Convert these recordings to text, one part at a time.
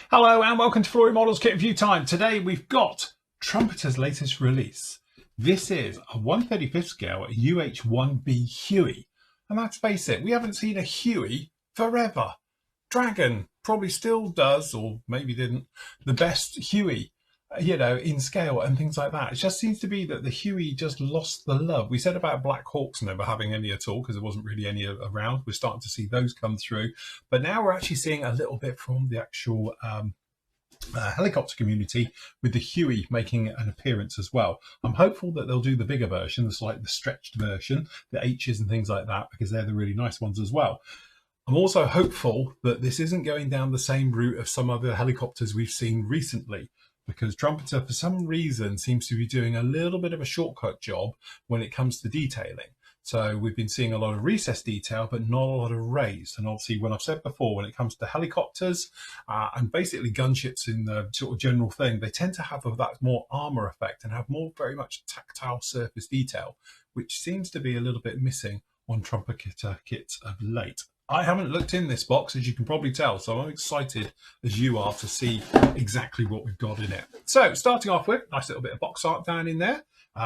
Hello and welcome to Flory Models Kit Review Time. Today we've got Trumpeter's latest release. This is a 1/35th scale UH-1B Huey. And let's face it, we haven't seen a Huey forever. Dragon probably still does, or maybe didn't, the best Huey, in scale and things like that. It just seems to be that the Huey just lost the love. We said about Black Hawks never having any at all because there wasn't really any around. We're starting to see those come through. But now we're actually seeing a little bit from the actual helicopter community with the Huey making an appearance as well. I'm hopeful that they'll do the bigger version, the stretched version, the H's and things like that, because they're the really nice ones as well. I'm also hopeful that this isn't going down the same route of some other helicopters we've seen recently, because Trumpeter, for some reason, seems to be doing a little bit of a shortcut job when it comes to detailing. So we've been seeing a lot of recessed detail, but not a lot of raised. And obviously, when I've said before, when it comes to helicopters and basically gunships in the sort of general thing, they tend to have that more armor effect and have more very much tactile surface detail, which seems to be a little bit missing on Trumpeter kits of late. I haven't looked in this box, as you can probably tell, so I'm excited as you are to see exactly what we've got in it. So starting off with, nice little bit of box art down in there.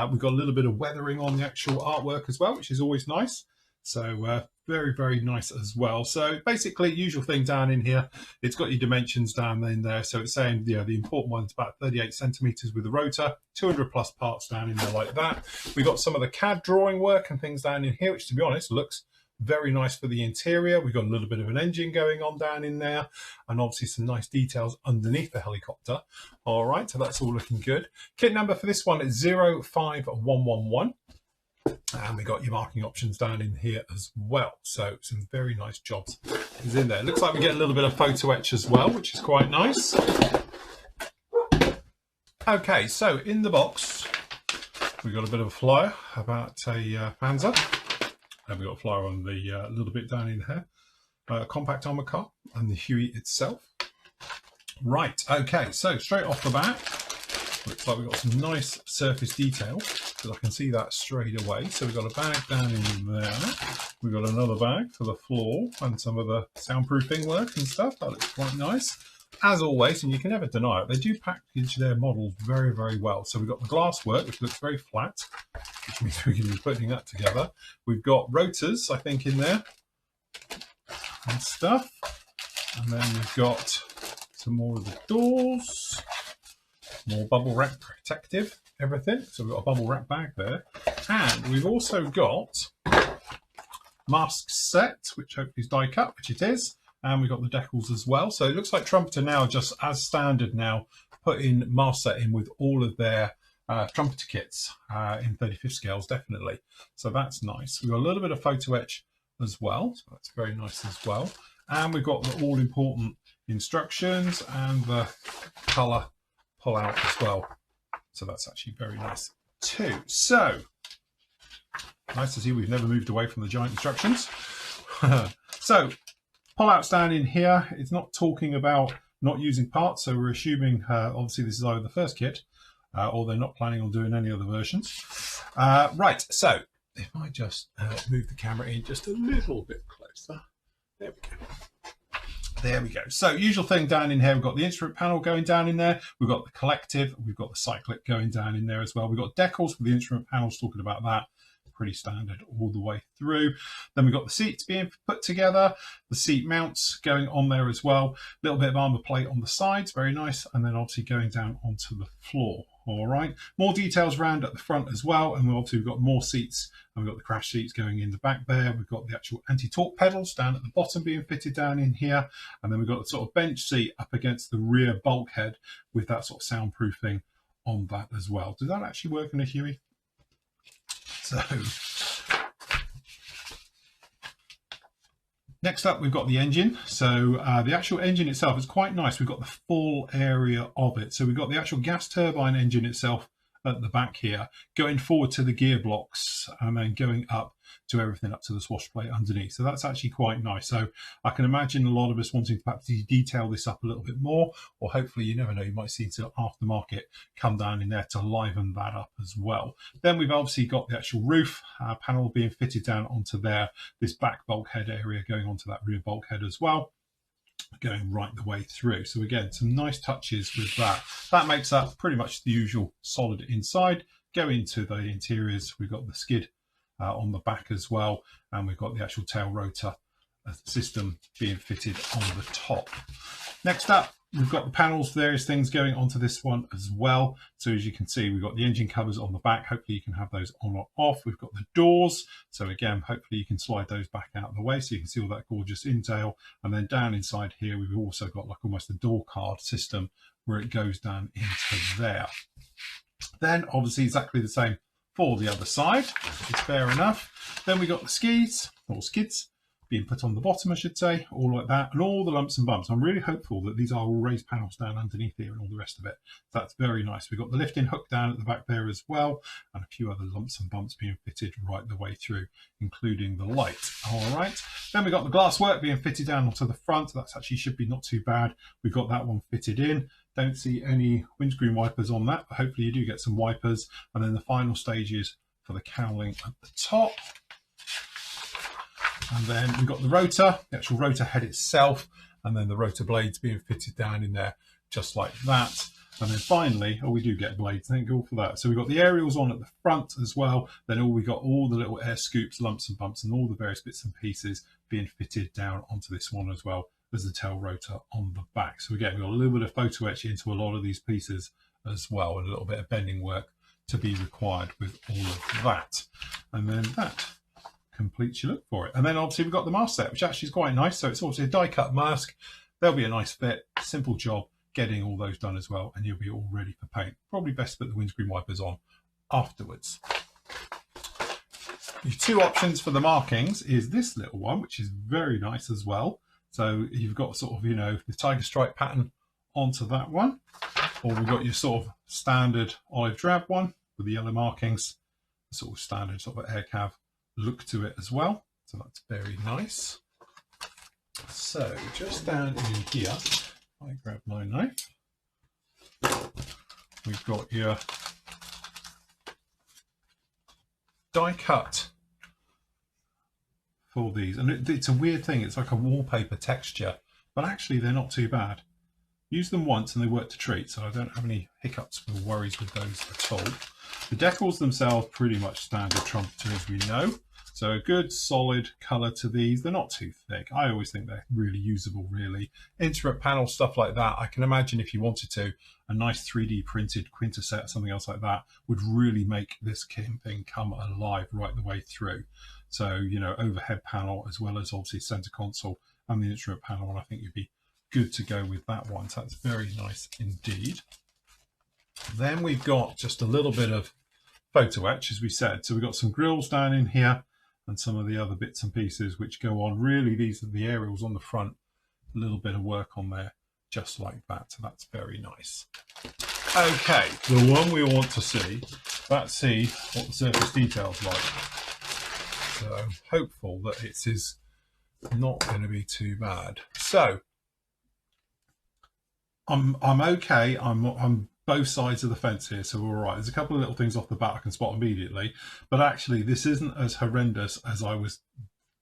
We've got a little bit of weathering on the actual artwork as well, which is always nice. So very, very nice as well. So basically, usual thing down in here, it's got your dimensions down in there. So it's saying, the important one's about 38 centimeters with the rotor, 200 plus parts down in there like that. We've got some of the CAD drawing work and things down in here, which to be honest, looks very nice for the interior. We've got a little bit of an engine going on down in there, and obviously some nice details underneath the helicopter. All right, so that's all looking good. Kit number for this one is 05111. And we got your marking options down in here as well. So some very nice jobs is in there. It looks like we get a little bit of photo etch as well, which is quite nice. Okay, so in the box, we got a bit of a flyer about a Panzer. And we've got a flyer on the little bit down in here, compact armor car and the Huey itself. Right, okay, so straight off the bat, looks like we've got some nice surface detail, because I can see that straight away. So we've got a bag down in there. We've got another bag for the floor and some of the soundproofing work and stuff. That looks quite nice. As always, and you can never deny it, they do package their models very, very well. So we've got the glass work, which looks very flat, which means we can be putting that together. We've got rotors, I think, in there and stuff. And then we've got some more of the doors, more bubble wrap protective, everything. So we've got a bubble wrap bag there. And we've also got mask set, which hopefully is die cut, which it is. And we've got the decals as well. So it looks like Trumpeter now, just as standard now, put in mask set in with all of their Trumpeter kits in 35th scales, definitely. So that's nice. We've got a little bit of photo etch as well. So that's very nice as well. And we've got the all-important instructions and the colour pull out as well. So that's actually very nice too. So nice to see we've never moved away from the giant instructions. So pull-outs down in here, it's not talking about not using parts, so we're assuming obviously this is either the first kit or they're not planning on doing any other versions. Right, so if I just move the camera in just a little bit closer, there we go. There we go. So usual thing down in here, we've got the instrument panel going down in there, we've got the collective, we've got the cyclic going down in there as well. We've got decals for the instrument panels, talking about that. Pretty standard all the way through. Then we've got the seats being put together, the seat mounts going on there as well, a little bit of armor plate on the sides, very nice, and then obviously going down onto the floor. All right, more details around at the front as well, and we've got more seats, and we've got the crash seats going in the back there. We've got the actual anti-torque pedals down at the bottom being fitted down in here, and then we've got the sort of bench seat up against the rear bulkhead with that sort of soundproofing on that as well. Does that actually work in a Huey? So next up, we've got the engine. So the actual engine itself is quite nice. We've got the full area of it. So we've got the actual gas turbine engine itself at the back here, going forward to the gearblocks and then going up to everything up to the swash plate underneath. So that's actually quite nice. So I can imagine a lot of us wanting to perhaps detail this up a little bit more, or hopefully, you never know, you might see some aftermarket come down in there to liven that up as well. Then we've obviously got the actual roof panel being fitted down onto there, this back bulkhead area going onto that rear bulkhead as well. going right the way through. So again, some nice touches with that. That makes up pretty much the usual solid inside. Go into the interiors, we've got the skid on the back as well, and we've got the actual tail rotor system being fitted on the top. Next up, we've got the panels, various things going onto this one as well. So as you can see, we've got the engine covers on the back. Hopefully you can have those on or off. We've got the doors. So again, hopefully you can slide those back out of the way so you can see all that gorgeous intail. And then down inside here, we've also got like almost a door card system where it goes down into there. Then obviously exactly the same for the other side, which is fair enough. Then we got the skids being put on the bottom, I should say, all like that, and all the lumps and bumps. I'm really hopeful that these are all raised panels down underneath here and all the rest of it. That's very nice. We've got the lifting hook down at the back there as well, and a few other lumps and bumps being fitted right the way through, including the light. All right. Then we've got the glass work being fitted down onto the front. That's actually should be not too bad. We've got that one fitted in. Don't see any windscreen wipers on that, but hopefully you do get some wipers. And then the final stages for the cowling at the top. And then we've got the rotor, the actual rotor head itself, and then the rotor blades being fitted down in there just like that. And then finally, we do get blades, thank God for that. So we've got the aerials on at the front as well. Then we got all the little air scoops, lumps and bumps, and all the various bits and pieces being fitted down onto this one as well as the tail rotor on the back. So again, we've got a little bit of photo etch into a lot of these pieces as well, and a little bit of bending work to be required with all of that. And then that completes your look for it. And then obviously we've got the mask set, which actually is quite nice. So it's obviously a die cut mask. There'll be a nice fit, simple job getting all those done as well, and you'll be all ready for paint. Probably best to put the windscreen wipers on afterwards. Your two options for the markings is this little one, which is very nice as well. So you've got sort of, you know, the tiger stripe pattern onto that one, or we've got your sort of standard olive drab one with the yellow markings, sort of standard sort of air cav look to it as well. So that's very nice. So just down in here, I grab my knife. We've got your die cut for these, and it's a weird thing. It's like a wallpaper texture, but actually they're not too bad. Use them once and they work to treat, so I don't have any hiccups or worries with those at all. The decals themselves pretty much standard Trumpeter as we know. So a good solid colour to these. They're not too thick. I always think they're really usable, really. Instrument panel, stuff like that. I can imagine if you wanted to, a nice 3D printed Quinter set, something else like that, would really make this thing come alive right the way through. So, you know, overhead panel as well as obviously centre console and the instrument panel, and I think you'd be good to go with that one. So that's very nice indeed. Then we've got just a little bit of photo etch, as we said. So we've got some grills down in here and some of the other bits and pieces which go on. Really, these are the aerials on the front, a little bit of work on there, just like that. So that's very nice. Okay, the one we want to see, let's see what the surface detail's like. So I'm hopeful that it is not going to be too bad. So I'm okay. I'm both sides of the fence here, so we're all right. There's a couple of little things off the bat I can spot immediately, but actually this isn't as horrendous as I was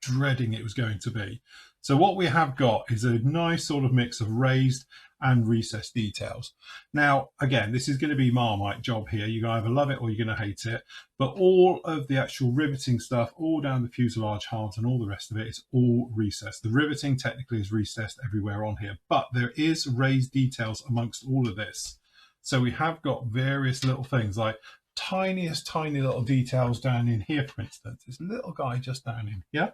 dreading it was going to be. So what we have got is a nice sort of mix of raised and recessed details. Now, again, this is going to be Marmite job here. You're going to either love it or you're going to hate it, but all of the actual riveting stuff, all down the fuselage halves and all the rest of it is all recessed. The riveting technically is recessed everywhere on here, but there is raised details amongst all of this. So we have got various little things like tiny little details down in here, for instance. This little guy just down in here.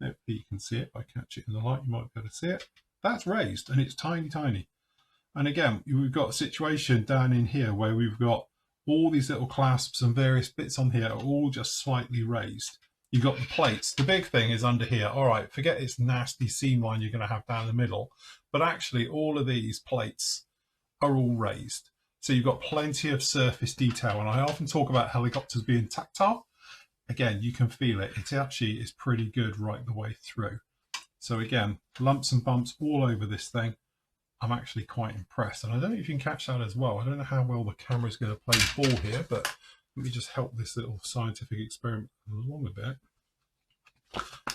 Hopefully you can see it. If I catch it in the light, you might be able to see it. That's raised and it's tiny. And again, we've got a situation down in here where we've got all these little clasps and various bits on here are all just slightly raised. You've got the plates. The big thing is under here. All right, forget this nasty seam line you're going to have down the middle, but actually all of these plates are all raised. So you've got plenty of surface detail. And I often talk about helicopters being tactile. Again, you can feel it. It actually is pretty good right the way through. So again, lumps and bumps all over this thing. I'm actually quite impressed. And I don't know if you can catch that as well. I don't know how well the camera's going to play ball here, but let me just help this little scientific experiment along a bit.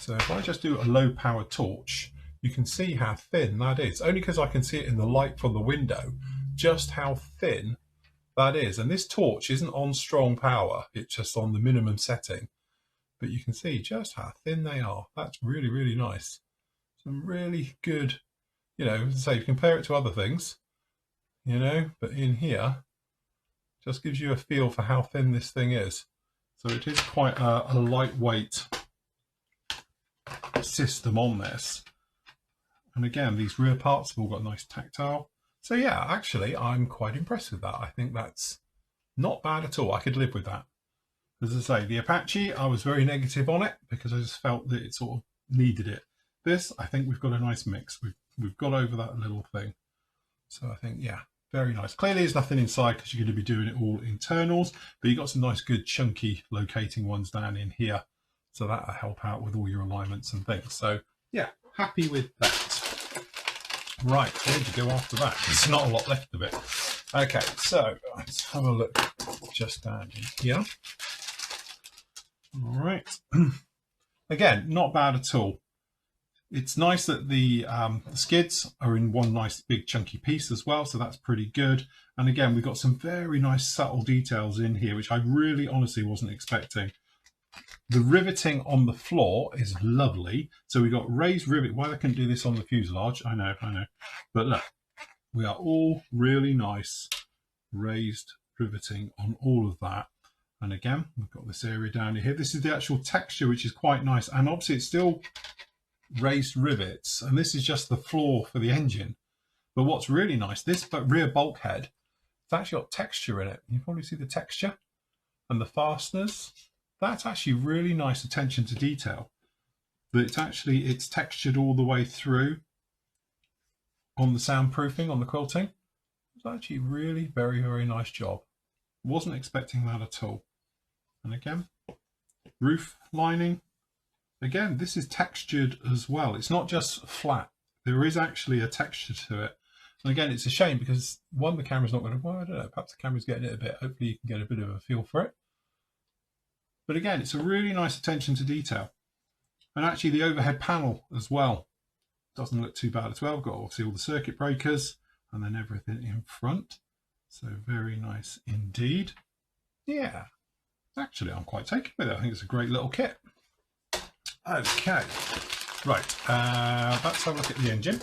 So if I just do a low power torch, you can see how thin that is, only because I can see it in the light from the window, just how thin that is. And this torch isn't on strong power, it's just on the minimum setting. But you can see just how thin they are. That's really, really nice. Some really good, you know, as I say, compare it to other things, you know, but in here, just gives you a feel for how thin this thing is. So it is quite a lightweight system on this. And again, these rear parts have all got nice tactile. So yeah, actually, I'm quite impressed with that. I think that's not bad at all. I could live with that. As I say, the Apache, I was very negative on it because I just felt that it sort of needed it. This, I think we've got a nice mix. We've got over that little thing. So I think, yeah, very nice. Clearly there's nothing inside because you're going to be doing it all internals, but you've got some nice, good, chunky locating ones down in here. So that'll help out with all your alignments and things. So yeah, happy with that. Right, where do you go after that? There's not a lot left of it. Okay, so let's have a look just down in here. All right. Again, not bad at all. It's nice that the skids are in one nice big chunky piece as well, so that's pretty good. And again, we've got some very nice subtle details in here, which I really honestly wasn't expecting. The riveting on the floor is lovely. So we've got raised rivet. Why I couldn't do this on the fuselage, I know. But look, we are all really nice raised riveting on all of that. And again, we've got this area down here. This is the actual texture, which is quite nice. And obviously it's still raised rivets. And this is just the floor for the engine. But what's really nice, this rear bulkhead, it's actually got texture in it. You can probably see the texture and the fasteners. That's actually really nice attention to detail. But it's textured all the way through on the soundproofing, on the quilting. It's actually really very, very nice job. Wasn't expecting that at all. And again, roof lining. Again, this is textured as well. It's not just flat. There is actually a texture to it. And again, it's a shame because one, the camera's not going to, well, I don't know, perhaps the camera's getting it a bit. Hopefully you can get a bit of a feel for it. But again, it's a really nice attention to detail. And actually the overhead panel as well doesn't look too bad as well. We've got obviously all the circuit breakers and then everything in front. So very nice indeed. Yeah, actually I'm quite taken with it. I think it's a great little kit. Okay, right, let's have a look at the engine.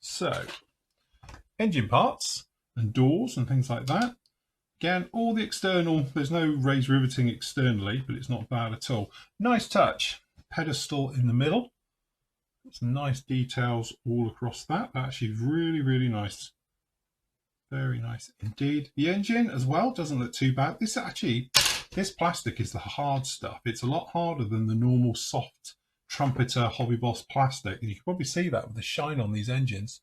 So, engine parts and doors and things like that. Again, all the external, there's no raised riveting externally, but it's not bad at all. Nice touch, pedestal in the middle. Some nice details all across that. Actually really, really nice. Very nice indeed. The engine as well doesn't look too bad. This plastic is the hard stuff. It's a lot harder than the normal soft Trumpeter Hobby Boss plastic. And you can probably see that with the shine on these engines.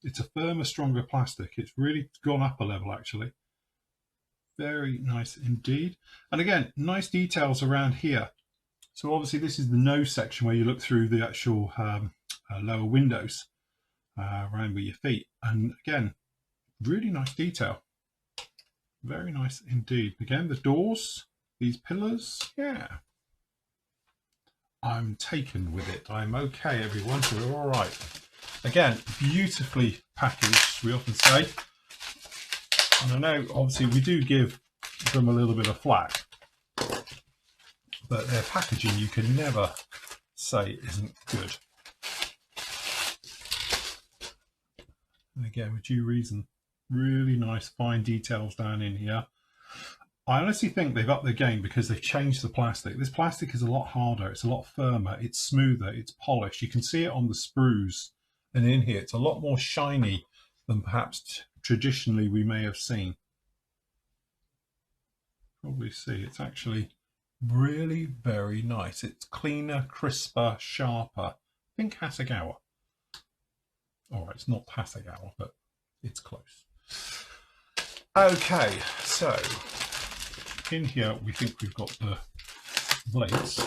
It's a firmer, stronger plastic. It's really gone up a level actually. Very nice indeed. And again, nice details around here. So obviously this is the nose section where you look through the actual lower windows around with your feet. And again, really nice detail. Very nice indeed. Again, the doors, these pillars, yeah. I'm taken with it. I'm okay, everyone. We're all right. Again, beautifully packaged, we often say. And I know, obviously, we do give them a little bit of flack. But their packaging, you can never say isn't good. And again, with due reason. Really nice fine details down in here. I honestly think they've upped their game because they've changed the plastic. This plastic is a lot harder, it's a lot firmer, it's smoother, it's polished. You can see it on the sprues and in here. It's a lot more shiny than perhaps traditionally we may have seen. Probably see it's actually really very nice. It's cleaner, crisper, sharper. Think Hasegawa. All right, it's not Hasegawa, but it's close. Okay, so in here we think we've got the blades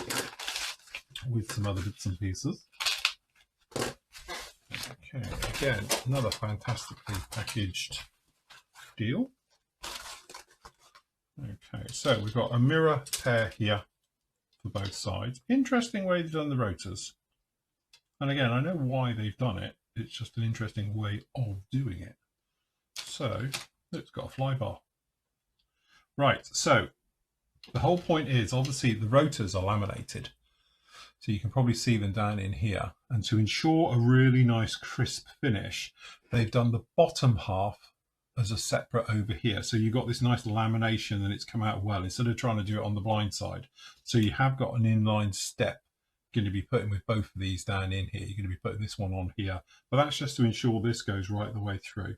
with some other bits and pieces. Okay, again, another fantastically packaged deal. Okay, so we've got a mirror pair here for both sides. Interesting way they've done the rotors. And again, I know why they've done it. It's just an interesting way of doing it. So it's got a fly bar. Right, so the whole point is obviously the rotors are laminated. So you can probably see them down in here. And to ensure a really nice crisp finish, they've done the bottom half as a separate over here. So you've got this nice lamination and it's come out well instead of trying to do it on the blind side. So you have got an inline step going to be putting with both of these down in here. You're going to be putting this one on here. But that's just to ensure this goes right the way through.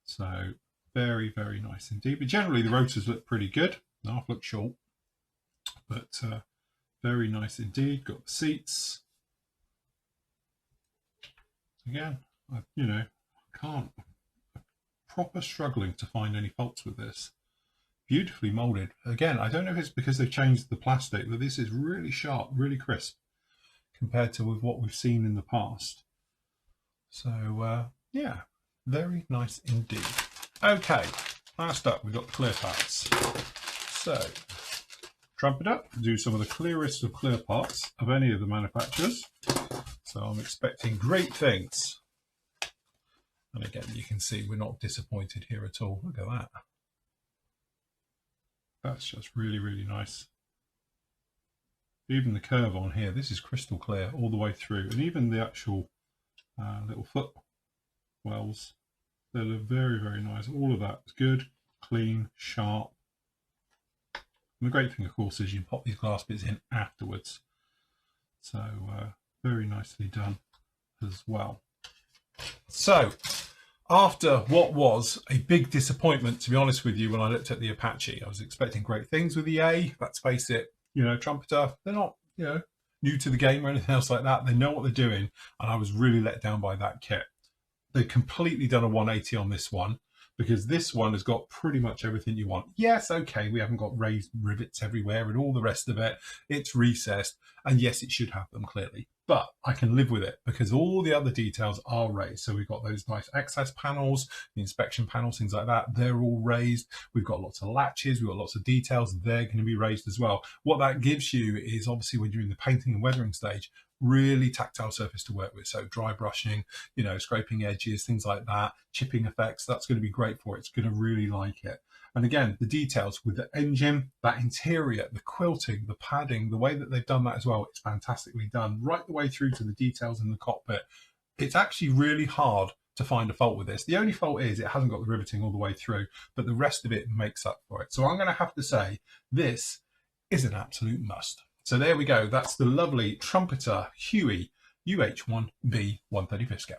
So very, very nice indeed. But generally the rotors look pretty good. Half look short. But very nice indeed. Got the seats. Again, can't. Proper struggling to find any faults with this. Beautifully molded. Again, I don't know if it's because they've changed the plastic, but this is really sharp, really crisp compared to with what we've seen in the past. So, yeah, very nice indeed. Okay, last up, we've got clear parts. So, Trumpeter do some of the clearest of clear parts of any of the manufacturers. So I'm expecting great things. And again, you can see we're not disappointed here at all. Look at that. That's just really, really nice. Even the curve on here, this is crystal clear all the way through. And even the actual little foot wells, they look very, very nice. All of that is good, clean, sharp. And the great thing, of course, is you can pop these glass bits in afterwards. So very nicely done as well. So, after what was a big disappointment, to be honest with you, when I looked at the Apache, I was expecting great things with the A. Let's face it, Trumpeter, they're not, new to the game or anything else like that. They know what they're doing, and I was really let down by that kit. They've completely done a 180 on this one, because this one has got pretty much everything you want. Yes, okay, we haven't got raised rivets everywhere and all the rest of it. It's recessed, and yes, it should have them clearly. But I can live with it because all the other details are raised. So we've got those nice access panels, the inspection panels, things like that. They're all raised. We've got lots of latches. We've got lots of details. They're going to be raised as well. What that gives you is obviously when you're in the painting and weathering stage, really tactile surface to work with. So dry brushing, scraping edges, things like that, chipping effects. That's going to be great for it. It's going to really like it. And again, the details with the engine, that interior, the quilting, the padding, the way that they've done that as well, it's fantastically done right the way through to the details in the cockpit. It's actually really hard to find a fault with this. The only fault is it hasn't got the riveting all the way through, but the rest of it makes up for it. So I'm going to have to say this is an absolute must. So there we go. That's the lovely Trumpeter Huey UH-1B 1/35 scale.